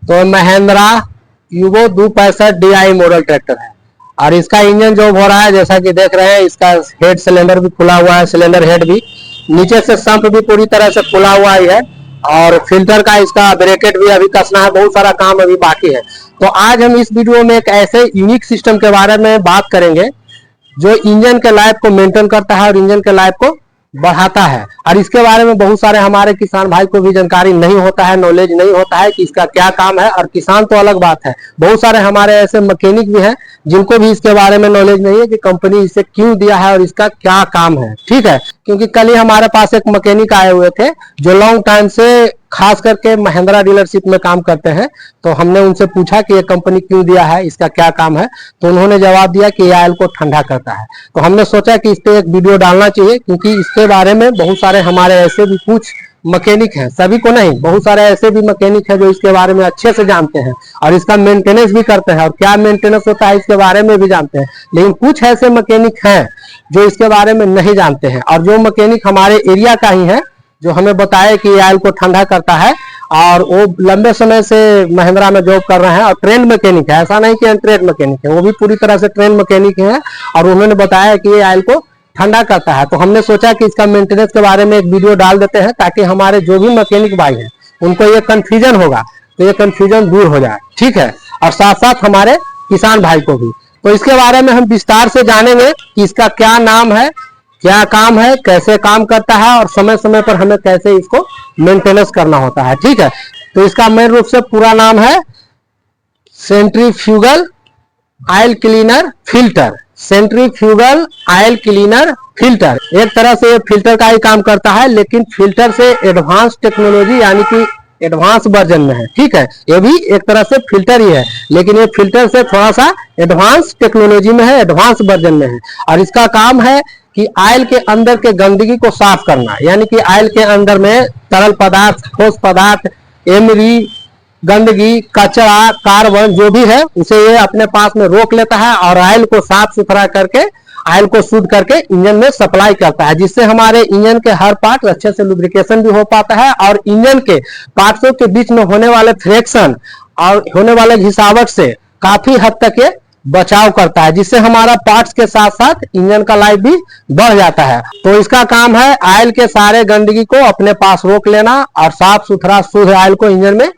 तो Mahindra युगो 265 DI model tractor है और इसका इंजन जो हो रहा है जैसा कि देख रहे हैं, इसका हेड सिलेंडर भी खुला हुआ है, सिलेंडर हेड भी नीचे से संप भी पूरी तरह से खुला हुआ ही है और फिल्टर का इसका ब्रैकेट भी अभी कसना है, बहुत सारा काम अभी बाकी है। तो आज हम इस वीडियो में एक ऐसे यूनिक सिस्टम के बारे में बात करेंगे जो इंजन के लाइफ को मेंटेन करता है और इंजन के लाइफ को बढ़ाता है। और इसके बारे में बहुत सारे हमारे किसान भाई को भी जानकारी नहीं होता है, नॉलेज नहीं होता है कि इसका क्या काम है। और किसान तो अलग बात है, बहुत सारे हमारे ऐसे मैकेनिक भी हैं जिनको भी इसके बारे में नॉलेज नहीं है कि कंपनी इसे क्यों दिया है और इसका क्या काम है। ठीक है, क्योंकि कल ही हमारे पास एक मैकेनिक आए हुए थे जो लॉन्ग टाइम से खास करके महिंद्रा डीलरशिप में काम करते हैं। तो हमने उनसे पूछा कि ये कंपनी क्यों दिया है, इसका क्या काम है, तो उन्होंने जवाब दिया कि ये ऑयल को ठंडा करता है। तो हमने सोचा कि इस पे एक वीडियो डालना चाहिए, क्योंकि इसके बारे में बहुत सारे हमारे ऐसे भी कुछ मैकेनिक हैं, सभी को नहीं, बहुत सारे ऐसे भी मैकेनिक हैं जो इसके बारे में अच्छे से जानते हैं और इसका मेंटेनेंस भी करते हैं और क्या मेंटेनेंस होता है इसके बारे में भी जानते हैं। लेकिन कुछ ऐसे मैकेनिक हैं जो इसके बारे में नहीं जानते हैं और जो मैकेनिक हमारे एरिया का ही है जो हमें बताया कि ऑयल को ठंडा करता है और वो लंबे समय से महिंद्रा में जॉब कर रहे हैं और ट्रेन मैकेनिक है, ऐसा नहीं कि अनट्रेन मैकेनिक है, वो भी पूरी तरह से ट्रेन मैकेनिक है और उन्होंने बताया कि ये ऑयल को ठंडा करता है। तो हमने सोचा कि इसका मेंटेनेंस के बारे में एक वीडियो डाल देते हैं ताकि हमारे जो भी मैकेनिक भाई हैं उनको ये कंफ्यूजन होगा तो ये कंफ्यूजन दूर हो जाए। ठीक है, और साथ साथ हमारे किसान भाई को भी। तो इसके बारे में हम विस्तार से जानेंगे कि इसका क्या नाम है, क्या काम है, कैसे काम करता है और समय समय पर हमें कैसे इसको मेंटेनेंस करना होता है। ठीक है, तो इसका मेन रूप से पूरा नाम है centrifugal oil cleaner filter. Centrifugal oil cleaner filter एक तरह से ये फिल्टर का ही काम करता है, लेकिन फिल्टर से एडवांस टेक्नोलॉजी यानी कि एडवांस वर्जन में है। ठीक है, ये भी एक तरह से फिल्टर ही है, लेकिन ये फिल्टर से थोड़ा सा एडवांस टेक्नोलॉजी में है, एडवांस वर्जन में है। और इसका काम है कि ऑयल के अंदर के गंदगी को साफ करना, यानी कि ऑयल के अंदर में तरल पदार्थ, ठोस पदार्थ, एमरी, गंदगी, कचरा, कार्बन जो भी है उसे ये अपने पास में रोक लेता है और ऑयल को साफ सुथरा करके, ऑयल को शुद्ध करके इंजन में सप्लाई करता है, जिससे हमारे इंजन के हर पार्ट अच्छे से लुब्रिकेशन भी हो पाता है और इंजन के पार्ट्सों के बीच में होने वाले फ्रिक्शन और होने वाले घिसावट से काफी हद तक ये बचाव करता है, जिससे हमारा पार्ट्स के साथ साथ इंजन का लाइफ भी बढ़ जाता है। तो इसका काम है ऑयल के सारे गंदगी को अपने पास रोक लेना और साफ सुथरा शुद्ध ऑयल को इंजन में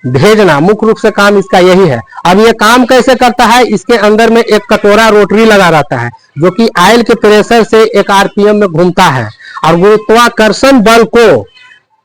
भेजना, मुख्य रूप से काम इसका यही है। अब ये काम कैसे करता है, इसके अंदर में एक कटोरा रोटरी लगा रहता है जो कि ऑयल के प्रेशर से एक आरपीएम में घूमता है और गुरुत्वाकर्षण बल को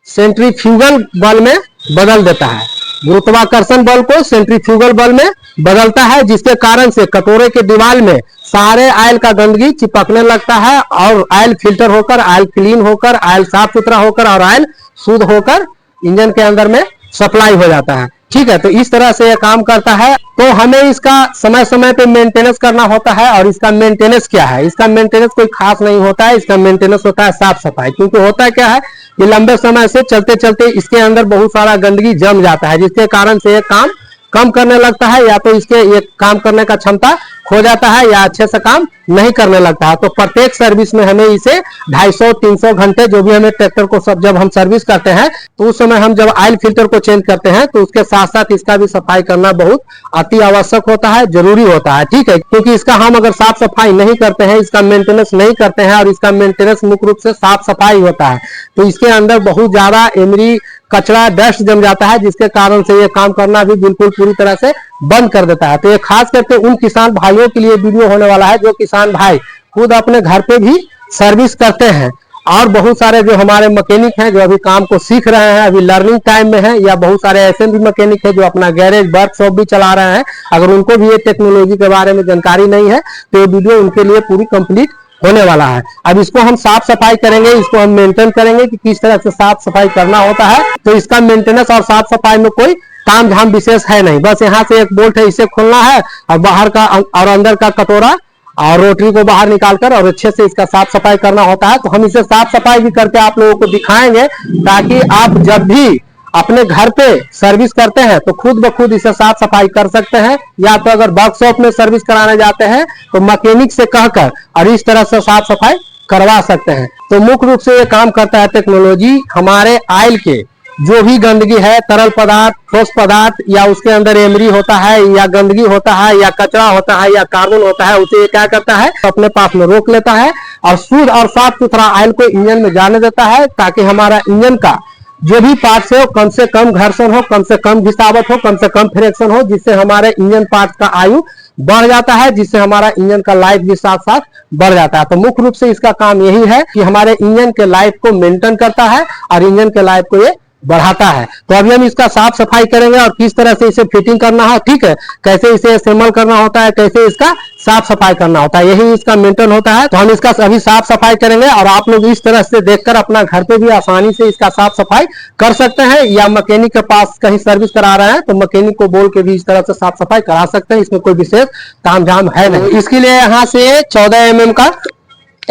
सेंट्रीफ्यूगल बल में बदल देता है। गुरुत्वाकर्षण बल को सेंट्रीफ्यूगल बल में बदलता है, जिसके कारण से कटोरे के दीवार में सारे ऑयल का गंदगी चिपकने लगता है और ऑयल फिल्टर होकर, ऑयल क्लीन होकर, ऑयल साफ सुथरा होकर और ऑयल शुद्ध होकर इंजन के अंदर में सप्लाई हो जाता है। ठीक है, तो इस तरह से यह काम करता है। तो हमें इसका समय समय पे मेंटेनेंस करना होता है। और इसका मेंटेनेंस क्या है, इसका मेंटेनेंस कोई खास नहीं होता है, इसका मेंटेनेंस होता है साफ सफाई। क्योंकि होता क्या है कि लंबे समय से चलते चलते इसके अंदर बहुत सारा गंदगी जम जाता है, जिसके कारण से ये काम कम करने लगता है या तो इसके ये काम करने का क्षमता खो जाता है या अच्छे से काम नहीं करने लगता है। तो प्रत्येक सर्विस में हमें इसे 250-300 घंटे जो भी हमें ट्रैक्टर को सब जब हम सर्विस करते हैं तो उस समय हम जब ऑयल फिल्टर को चेंज करते हैं तो उसके साथ साथ इसका भी सफाई करना बहुत अति आवश्यक होता है, जरूरी होता है। ठीक है, क्योंकि इसका हम अगर साफ सफाई नहीं करते हैं, इसका मेंटेनेंस नहीं करते हैं और इसका मेंटेनेंस मुख्य रूप से साफ सफाई होता है तो इसके अंदर बहुत ज्यादा एमरी, कचरा, डस्ट जम जाता है, जिसके कारण से ये काम करना भी बिल्कुल पूरी तरह से बंद कर देता है। तो ये खास करके उन किसान भाइयों के लिए वीडियो होने वाला है जो किसान भाई खुद अपने घर पे भी सर्विस करते हैं और बहुत सारे जो हमारे मैकेनिक हैं जो अभी काम को सीख रहे हैं, अभी लर्निंग टाइम में है, या बहुत सारे ऐसे भी मैकेनिक हैं जो अपना गैरेज वर्कशॉप भी चला रहे हैं। अगर उनको भी ये टेक्नोलॉजी के बारे में जानकारी नहीं है तो ये वीडियो उनके लिए पूरी कंप्लीट होने वाला है। अब इसको हम साफ सफाई करेंगे, इसको हम मेंटेन करेंगे कि किस तरह से साफ सफाई करना होता है। तो इसका मेंटेनेंस और साफ सफाई में कोई ताम झाम विशेष है नहीं, बस यहाँ से एक बोल्ट है, इसे खोलना है और बाहर का और अंदर का कटोरा और रोटरी को बाहर निकालकर और अच्छे से इसका साफ सफाई करना होता है। तो हम इसे साफ सफाई भी करके आप लोगों को दिखाएंगे ताकि आप जब भी अपने घर पे सर्विस करते हैं तो खुद ब खुद इसे साफ सफाई कर सकते हैं, या तो अगर वर्कशॉप में सर्विस कराने जाते हैं तो मैकेनिक से कहकर और इस तरह से साफ सफाई करवा सकते हैं। तो मुख्य रूप से ये काम करता है टेक्नोलॉजी हमारे ऑयल के जो भी गंदगी है, तरल पदार्थ, ठोस पदार्थ, या उसके अंदर एमरी होता है, या गंदगी होता है, या कचरा होता है, या कार्बन होता है, उसे ये क्या करता है, अपने पास में रोक लेता है और शुद्ध और साफ सुथरा ऑयल को इंजन में जाने देता है, ताकि हमारा इंजन का जो भी पार्ट है कम से कम घर्षण हो, कम से कम घिसावट हो, कम से कम फ्रिक्शन हो, जिससे हमारे इंजन पार्ट का आयु बढ़ जाता है, जिससे हमारा इंजन का लाइफ भी साथ साथ बढ़ जाता है। तो मुख्य रूप से इसका काम यही है कि हमारे इंजन के लाइफ को मेंटेन करता है और इंजन के लाइफ को ये बढ़ाता है। तो अभी हम इसका साफ सफाई करेंगे और किस तरह से इसे फिटिंग करना है, ठीक है, कैसे इसे असेंबल करना होता है, कैसे इसका साफ सफाई करना होता है, यही इसका मेंटेन होता है। तो हम इसका अभी साफ सफाई करेंगे और आप लोग इस तरह से देखकर अपना घर पे भी आसानी से इसका साफ सफाई कर सकते हैं, या मैकेनिक के पास कहीं सर्विस करा रहे हैं तो मैकेनिक को बोल के भी इस तरह से साफ सफाई करा सकते हैं। इसमें कोई विशेष तामझाम है नहीं। इसके लिए यहाँ से 14 mm का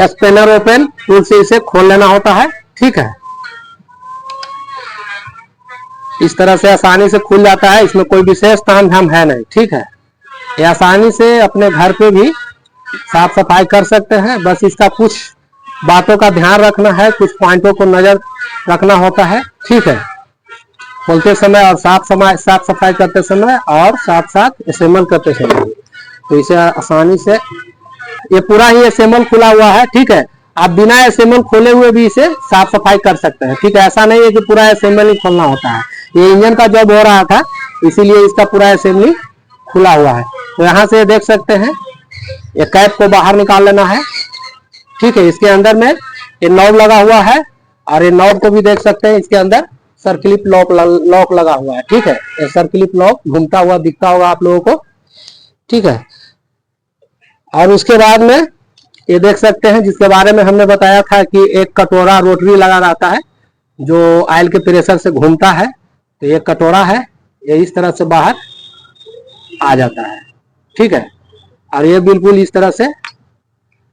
स्पेनर ओपन टूल से इसे खोल लेना होता है, ठीक है। इस तरह से आसानी से खुल जाता है, इसमें कोई विशेष तामझाम है नहीं, ठीक है। ये आसानी से अपने घर पे भी साफ सफाई कर सकते हैं। बस इसका कुछ बातों का ध्यान रखना है, कुछ पॉइंटों को नजर रखना होता है, ठीक है, खोलते समय और साफ सफाई करते समय और साथ साथ असेंबल करते समय। तो इसे आसानी से, ये पूरा ही असेंबल खुला हुआ है, ठीक है। आप बिना असेंबल खोले हुए भी इसे साफ सफाई कर सकते हैं, ठीक है। ऐसा नहीं है कि पूरा असेंबल ही खोलना होता है। ये इंजन का जॉब हो रहा था, इसीलिए इसका पूरा असेंबली खुला हुआ है। तो यहाँ से देख सकते हैं, ये कैप को बाहर निकाल लेना है, ठीक है। इसके अंदर में ये नॉब लगा हुआ है और ये नॉब को भी देख सकते हैं, इसके अंदर सर्किलिप लॉक लगा हुआ है, ठीक है। ये सर्किलिप लॉक घूमता हुआ दिखता होगा आप लोगों को, ठीक है। और उसके बाद में ये देख सकते हैं, जिसके बारे में हमने बताया था कि एक कटोरा रोटरी लगा रहता है जो ऑयल के प्रेशर से घूमता है। तो ये कटोरा है, ये इस तरह से बाहर आ जाता है, ठीक है। और ये बिल्कुल इस तरह से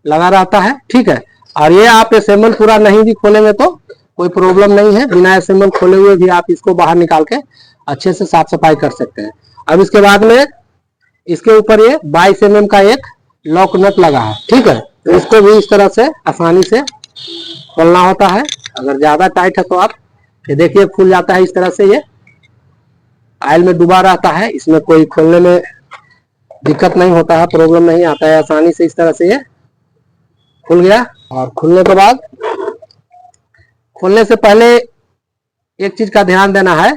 लगा रहता है, ठीक है। और ये आप असेंबल पूरा नहीं भी खोलेंगे तो कोई प्रॉब्लम नहीं है, बिना असेंबल खोले हुए भी आप इसको बाहर निकाल के अच्छे से साफ सफाई कर सकते हैं। अब इसके बाद में इसके ऊपर ये 22 mm का एक लॉक नट लगा है, ठीक है। तो इसको भी इस तरह से आसानी से खोलना होता है। अगर ज्यादा टाइट है तो आप ये देखिए खुल जाता है इस तरह से। ये ऑयल में डूबा रहता है, इसमें कोई खोलने में दिक्कत नहीं होता है, प्रॉब्लम नहीं आता है, आसानी से इस तरह से ये खुल गया। और खुलने के बाद, खोलने से पहले एक चीज का ध्यान देना है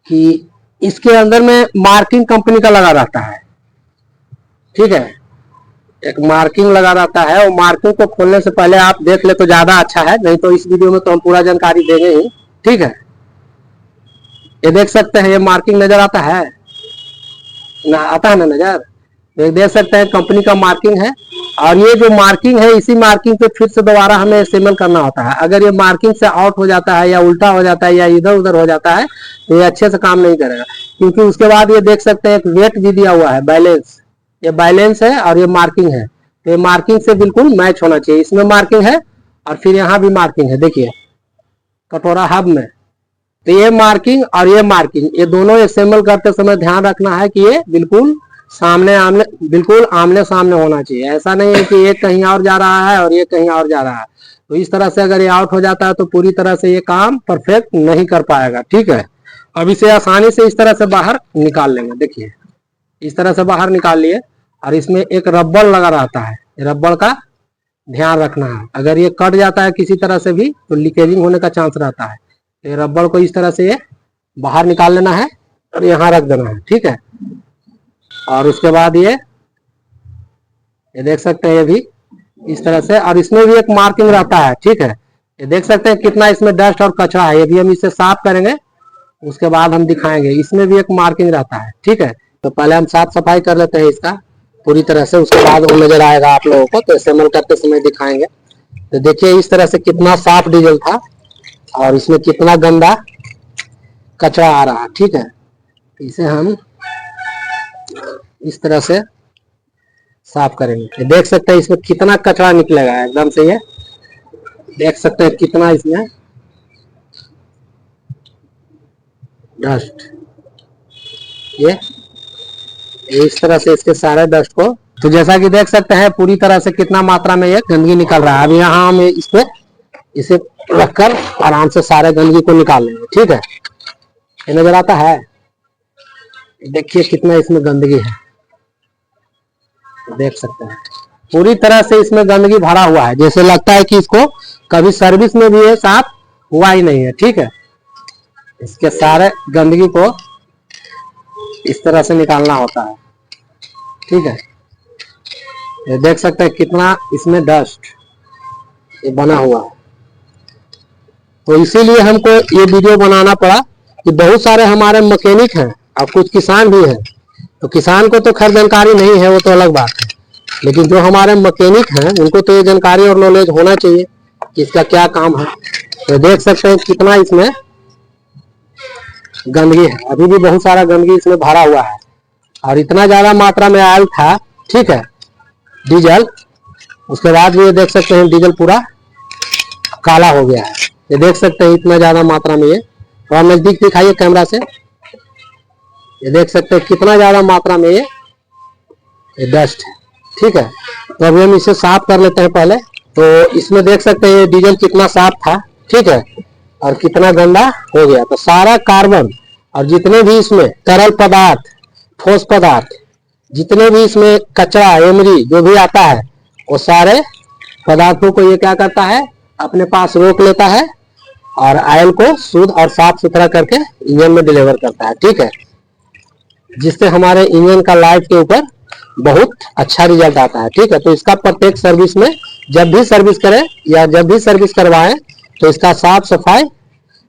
कि इसके अंदर में मार्किंग कंपनी का लगा रहता है, ठीक है। एक मार्किंग लगा रहता है, और मार्किंग को खोलने से पहले आप देख ले तो ज्यादा अच्छा है, नहीं तो इस वीडियो में तो हम पूरा जानकारी देंगे ही, ठीक है। ये देख सकते हैं, ये मार्किंग नजर आता है ना, आता है ना नजर, ये देख सकते हैं कंपनी का मार्किंग है। और ये जो मार्किंग है, इसी मार्किंग पे फिर से दोबारा हमें असेंबल करना होता है। अगर ये मार्किंग से आउट हो जाता है, या उल्टा हो जाता है, या इधर उधर हो जाता है, तो ये अच्छे से काम नहीं करेगा। क्योंकि उसके बाद ये देख सकते हैं एक वेट भी दिया हुआ है, बैलेंस, ये बैलेंस है और ये मार्किंग है। तो ये मार्किंग से बिल्कुल मैच होना चाहिए। इसमें मार्किंग है और फिर यहाँ भी मार्किंग है, देखिए कटोरा हब में। तो ये मार्किंग और ये मार्किंग, ये दोनों असेंबल करते समय ध्यान रखना है कि ये बिल्कुल बिल्कुल आमने सामने होना चाहिए। ऐसा नहीं है कि ये कहीं और जा रहा है और ये कहीं और जा रहा है। तो इस तरह से अगर ये आउट हो जाता है तो पूरी तरह से ये काम परफेक्ट नहीं कर पाएगा, ठीक है। अब इसे आसानी से इस तरह से बाहर निकाल लेंगे, देखिए इस तरह से बाहर निकाल लिए। और इसमें एक रबड़ लगा रहता है, रबड़ का ध्यान रखना है। अगर ये कट जाता है किसी तरह से भी तो लीकेजिंग होने का चांस रहता है। ये रबड़ को इस तरह से ये बाहर निकाल लेना है और यहाँ रख देना है, ठीक है। और उसके बाद ये देख सकते हैं, ये भी इस तरह से, और इसमें भी एक मार्किंग रहता है, ठीक है। ये देख सकते हैं कितना इसमें डस्ट और कचरा है, ये भी हम इसे साफ करेंगे, उसके बाद हम दिखाएंगे। इसमें भी एक मार्किंग रहता है, ठीक है। तो पहले हम साफ सफाई कर लेते हैं इसका पूरी तरह से, उसके बाद वो नजर आएगा आप लोगों को, तो असेंबल करते समय दिखाएंगे। तो देखिए इस तरह से कितना साफ डीजल था और इसमें कितना गंदा कचरा आ रहा है, ठीक है। इसे हम इस तरह से साफ करेंगे। देख सकते हैं इसमें कितना कचरा निकलेगा एकदम से, ये देख सकते हैं कितना इसमें डस्ट, ये इस तरह से इसके सारे डस्ट को, तो जैसा कि देख सकते हैं पूरी तरह से कितना मात्रा में ये गंदगी निकल रहा है। अब यहाँ हम इस पे इसे रखकर आराम से सारे गंदगी को निकाल लेंगे। ठीक है, ये नजर आता है, देखिए कितना इसमें गंदगी है, देख सकते हैं पूरी तरह से इसमें गंदगी भरा हुआ है, जैसे लगता है कि इसको कभी सर्विस में भी ये साफ हुआ ही नहीं है। ठीक है, इसके सारे गंदगी को इस तरह से निकालना होता है। ठीक है, ये देख सकते हैं कितना इसमें डस्ट ये बना हुआ है। तो इसीलिए हमको ये वीडियो बनाना पड़ा कि बहुत सारे हमारे मैकेनिक हैं और कुछ किसान भी हैं। तो किसान को तो खैर जानकारी नहीं है, वो तो अलग बात है, लेकिन जो हमारे मैकेनिक हैं उनको तो ये जानकारी और नॉलेज होना चाहिए कि इसका क्या काम है। तो देख सकते हैं कितना इसमें गंदगी है, अभी भी बहुत सारा गंदगी इसमें भरा हुआ है और इतना ज्यादा मात्रा में ऑयल था। ठीक है, डीजल, उसके बाद भी ये देख सकते हैं डीजल पूरा काला हो गया है। ये देख सकते हैं इतना ज्यादा मात्रा में, ये थोड़ा नजदीक दिखाइए कैमरा से, ये देख सकते हैं कितना ज्यादा मात्रा में ये डस्ट है। ठीक है, तो अभी हम इसे साफ कर लेते हैं पहले। तो इसमें देख सकते हैं ये डीजल कितना साफ था। ठीक है, और कितना गंदा हो गया। तो सारा कार्बन और जितने भी इसमें तरल पदार्थ, ठोस पदार्थ, जितने भी इसमें कचरा, एमरी जो भी आता है, वो सारे पदार्थों को ये क्या करता है, अपने पास रोक लेता है और ऑयल को शुद्ध और साफ सुथरा करके इंजन में डिलीवर करता है। ठीक है, जिससे हमारे इंजन का लाइफ के ऊपर बहुत अच्छा रिजल्ट आता है। ठीक है, तो इसका प्रत्येक सर्विस में जब भी सर्विस करें या जब भी सर्विस करवाएं तो इसका साफ सफाई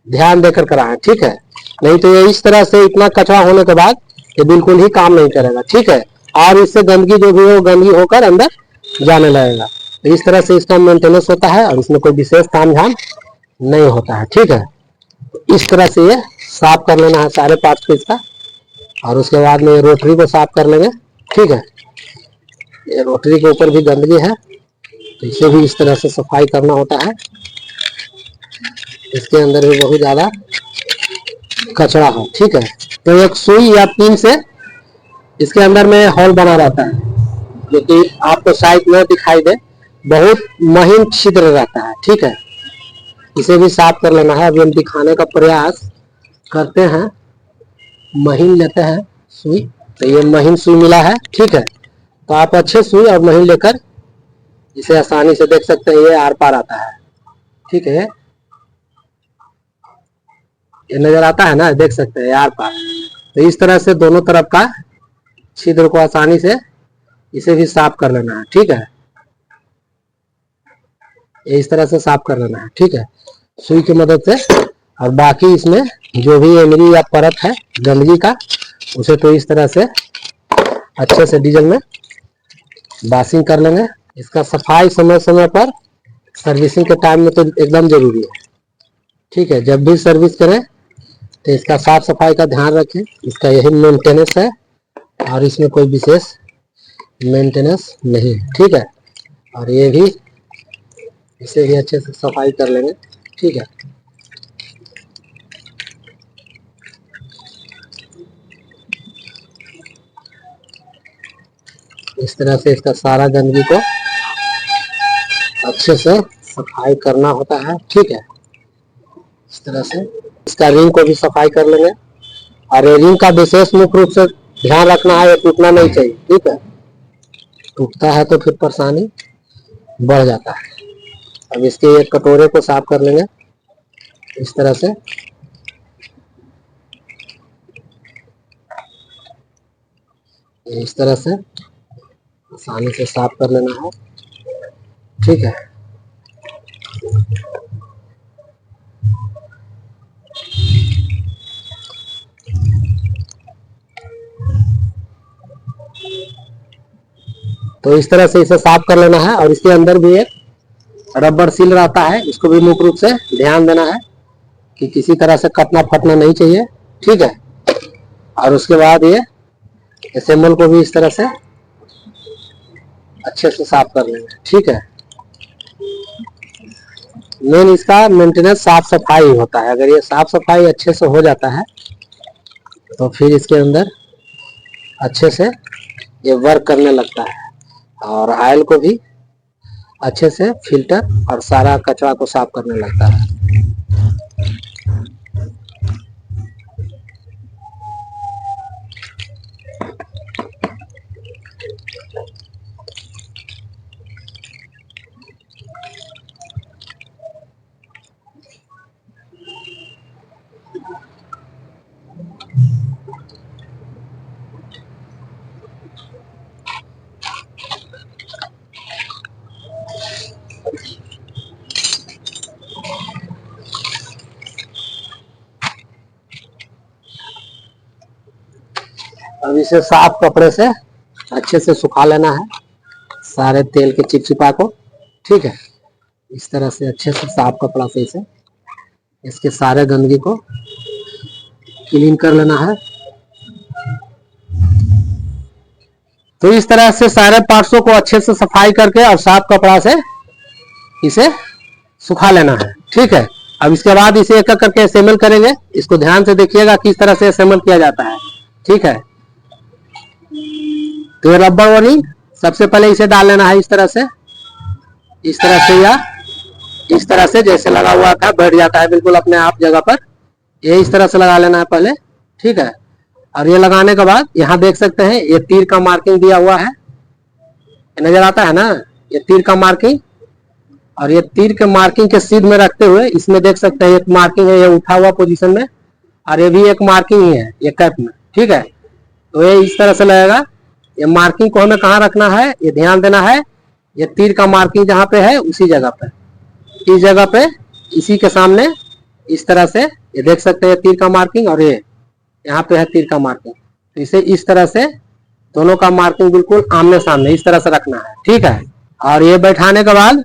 ध्यान देकर कराएं। ठीक है, नहीं तो ये इस तरह से इतना कचरा होने के बाद ये बिल्कुल ही काम नहीं करेगा। ठीक है, और इससे गंदगी जो भी हो गंदगी होकर अंदर जाने लगेगा। तो इस तरह से इसका मेंटेनेंस होता है और इसमें कोई विशेष ताम झाम नहीं होता है। ठीक है, इस तरह से ये साफ कर लेना है सारे पार्ट्स को इसका, और उसके बाद में रोटरी को साफ कर लेंगे। ठीक है, ये रोटरी के ऊपर भी गंदगी है, तो इसे भी इस तरह से सफाई करना होता है। इसके अंदर भी बहुत ज्यादा कचरा है। ठीक है, तो एक सुई या पिन से इसके अंदर में होल बना रहता है, जो कि आपको शायद न दिखाई दे, बहुत महीन छिद्र रहता है। ठीक है, इसे भी साफ कर लेना है। अभी हम दिखाने का प्रयास करते हैं। महीन लेते हैं सुई, तो ये महीन सुई मिला है। ठीक है, तो आप अच्छे सुई और महीन लेकर इसे आसानी से देख सकते हैं, ये आर पार आता है। ठीक है, ये नजर आता है ना, देख सकते हैं आर पार। तो इस तरह से दोनों तरफ का छिद्र को आसानी से इसे भी साफ कर लेना है। ठीक है, ये इस तरह से साफ कर लेना है। ठीक है, सुई की मदद से। और बाकी इसमें जो भी एमरी या परत है गंदगी का, उसे तो इस तरह से अच्छे से डीजल में वॉशिंग कर लेंगे। इसका सफाई समय समय पर सर्विसिंग के टाइम में तो एकदम जरूरी है। ठीक है, जब भी सर्विस करें तो इसका साफ सफाई का ध्यान रखें, इसका यही मेंटेनेंस है और इसमें कोई विशेष मेंटेनेंस नहीं है। ठीक है, और ये भी, इसे भी अच्छे से सफाई कर लेंगे। ठीक है, इस तरह से इसका सारा गंदगी को अच्छे से सफाई करना होता है। ठीक है, इस तरह से इसका रिंग को भी सफाई कर लेंगे। और रिंग का विशेष मुख्य रूप से ध्यान रखना है, ये टूटना नहीं चाहिए। ठीक है, टूटता है तो फिर परेशानी बढ़ जाता है। अब इसके एक कटोरे को साफ कर लेंगे इस तरह से। इस तरह से आसानी से साफ कर लेना है। ठीक है, तो इस तरह से इसे साफ कर लेना है। और इसके अंदर भी एक रबर सील रहता है, इसको भी मुख्य रूप से ध्यान देना है कि किसी तरह से कटना फटना नहीं चाहिए। ठीक है, और उसके बाद ये असेंबल को भी इस तरह से अच्छे से साफ कर लेंगे। ठीक है, मेन इसका मेंटेनेंस साफ सफाई होता है। अगर ये साफ सफाई अच्छे से हो जाता है तो फिर इसके अंदर अच्छे से ये वर्क करने लगता है और ऑयल को भी अच्छे से फिल्टर और सारा कचरा को साफ करने लगता है। अब इसे साफ कपड़े से अच्छे से सुखा लेना है, सारे तेल के चिपचिपा को। ठीक है, इस तरह से अच्छे से साफ कपड़ा से इसे इसके सारे गंदगी को क्लीन कर लेना है। तो इस तरह से सारे पार्ट्सों को अच्छे से सफाई करके और साफ कपड़ा से इसे सुखा लेना है। ठीक है, अब इसके बाद इसे एक एक करके असेंबल करेंगे। इसको ध्यान से देखिएगा किस तरह से असेंबल किया जाता है। ठीक है, तो ये रबर वायरिंग सबसे पहले इसे डाल लेना है इस तरह से या इस तरह से, जैसे लगा हुआ था बैठ जाता है बिल्कुल अपने आप जगह पर। ये इस तरह से लगा लेना है पहले। ठीक है, और ये लगाने के बाद यहाँ देख सकते हैं ये तीर का मार्किंग दिया हुआ है, नजर आता है ना, ये तीर का मार्किंग। और ये तीर के मार्किंग के सीध में रखते हुए इसमें देख सकते हैं एक मार्किंग है ये उठा हुआ पोजीशन में, और ये भी एक मार्किंग ही है ये कैप में। ठीक है, तो ये इस तरह से लगेगा। ये मार्किंग को हमें कहाँ रखना है ये ध्यान देना है। ये तीर का मार्किंग जहाँ पे है उसी जगह पे, इस जगह पे, इसी के सामने इस तरह से ये देख सकते हैं तीर का मार्किंग, और ये यहाँ पे है तीर का मार्किंग। तो इसे इस तरह से दोनों का मार्किंग बिल्कुल आमने सामने इस तरह से रखना है। ठीक है, और ये बैठाने के बाद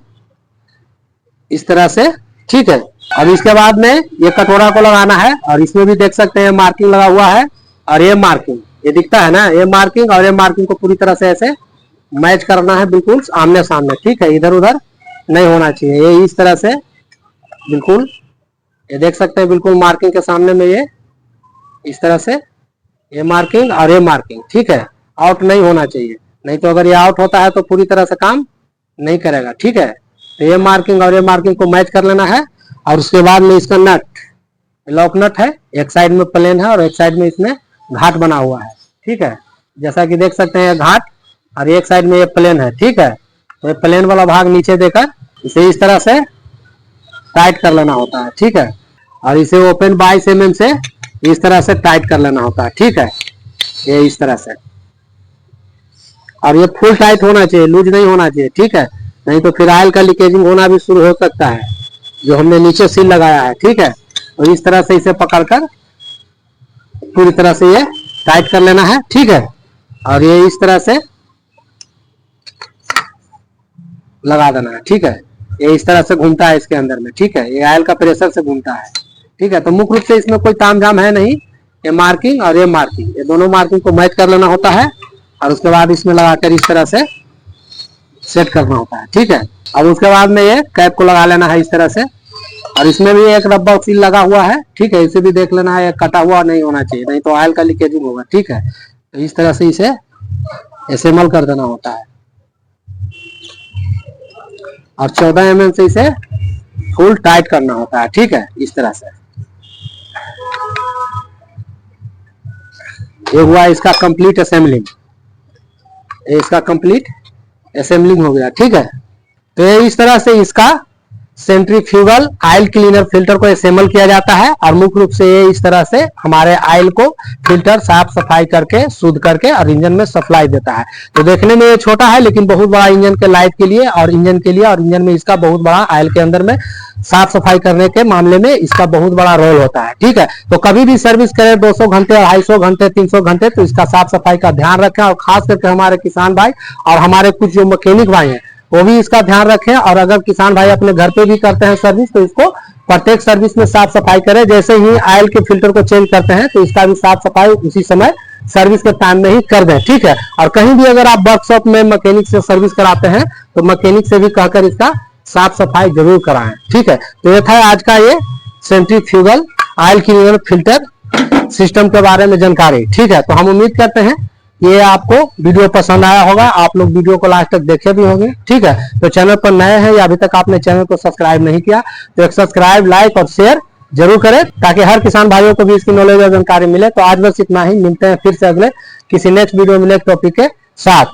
इस तरह से। ठीक है, अब इसके बाद में ये कटोरा को लगाना है, और इसमें भी देख सकते हैं मार्किंग लगा हुआ है, और ये मार्किंग ये दिखता है ना, ये मार्किंग और ये मार्किंग को पूरी तरह से ऐसे मैच करना है बिल्कुल आमने सामने। ठीक है, इधर उधर नहीं होना चाहिए, ये इस तरह से बिल्कुल, ये देख सकते हैं बिल्कुल मार्किंग के सामने में ये इस तरह से ये मार्किंग और ये मार्किंग। ठीक है, आउट नहीं होना चाहिए, नहीं तो अगर ये आउट होता है तो पूरी तरह से काम नहीं करेगा। ठीक है, तो ये मार्किंग और ये मार्किंग को मैच कर लेना है। और उसके बाद में इसका नट लॉक नट है, एक साइड में प्लेन है और एक साइड में इसमें घाट बना हुआ है। ठीक है, जैसा कि देख सकते हैं घाट, और एक साइड में ये प्लेन है। ठीक है, तो ये प्लेन वाला भाग नीचे देकर इसे इस तरह से टाइट कर लेना होता है। ठीक है, और इसे ओपन 22 mm से इस तरह से टाइट कर लेना होता है। ठीक है, ये इस तरह से, और ये फुल टाइट होना चाहिए, लूज नहीं होना चाहिए। ठीक है, नहीं तो फिर ऑयल का लीकेजिंग होना भी शुरू हो सकता है, जो हमने नीचे सील लगाया है। ठीक है, तो इस तरह से इसे पकड़कर पूरी तरह से ये टाइट कर लेना है। ठीक है, और ये इस तरह से लगा देना है। ठीक है, ये इस तरह से घूमता है इसके अंदर में। ठीक है, ये ऑयल का प्रेशर से घूमता है। ठीक है, तो मुख्य रूप से इसमें कोई तामझाम है नहीं, ये मार्किंग और ये मार्किंग, ये दोनों मार्किंग को मैच कर लेना होता है, और उसके बाद इसमें लगाकर इस तरह से सेट करना होता है। ठीक है, अब उसके बाद में ये कैप को लगा लेना है इस तरह से, और इसमें भी एक रबर सील लगा हुआ है। ठीक है, इसे भी देख लेना है, कटा हुआ नहीं होना चाहिए, नहीं तो ऑयल का लीकेजिंग होगा। ठीक है, तो इस तरह से इसे असेंबल कर देना होता है, और 14 mm से इसे फुल टाइट करना होता है। ठीक है, इस तरह से ये हुआ इसका कंप्लीट असेंबलिंग, इसका कंप्लीट असेंबलिंग हो गया। ठीक है, तो ये इस तरह से इसका सेंट्रीफ्यूगल ऑयल क्लीनर फिल्टर को असेंबल किया जाता है, और मुख्य रूप से ये इस तरह से हमारे ऑयल को फिल्टर साफ सफाई करके शुद्ध करके और इंजन में सप्लाई देता है। तो देखने में ये छोटा है, लेकिन बहुत बड़ा इंजन के लाइफ के लिए और इंजन के लिए, और इंजन में इसका बहुत बड़ा ऑयल के अंदर में साफ सफाई करने के मामले में इसका बहुत बड़ा रोल होता है। ठीक है, तो कभी भी सर्विस करें 200 घंटे, 250 घंटे, 300 घंटे, तो इसका साफ सफाई का ध्यान रखें, और खास करके हमारे किसान भाई और हमारे कुछ जो मैकेनिक भाई हैं वो भी इसका ध्यान रखें। और अगर किसान भाई अपने घर पे भी करते हैं सर्विस, तो इसको प्रत्येक सर्विस में साफ सफाई करें। जैसे ही ऑयल के फिल्टर को चेंज करते हैं तो इसका भी साफ सफाई उसी समय सर्विस के टाइम में ही कर दें। ठीक है, और कहीं भी अगर आप वर्कशॉप में मैकेनिक से सर्विस कराते हैं तो मैकेनिक से भी कहकर इसका साफ सफाई जरूर कराएं। ठीक है, तो ये था आज का ये centrifugal oil cleaner filter system के बारे में जानकारी। ठीक है, तो हम उम्मीद करते हैं ये आपको वीडियो पसंद आया होगा, आप लोग वीडियो को लास्ट तक देखे भी होंगे। ठीक है, तो चैनल पर नए हैं या अभी तक आपने चैनल को सब्सक्राइब नहीं किया तो एक सब्सक्राइब, लाइक और शेयर जरूर करें, ताकि हर किसान भाइयों को भी इसकी नॉलेज और जानकारी मिले। तो आज बस इतना ही, मिलते हैं फिर से अगले किसी नेक्स्ट वीडियो में नेक्स्ट टॉपिक के साथ।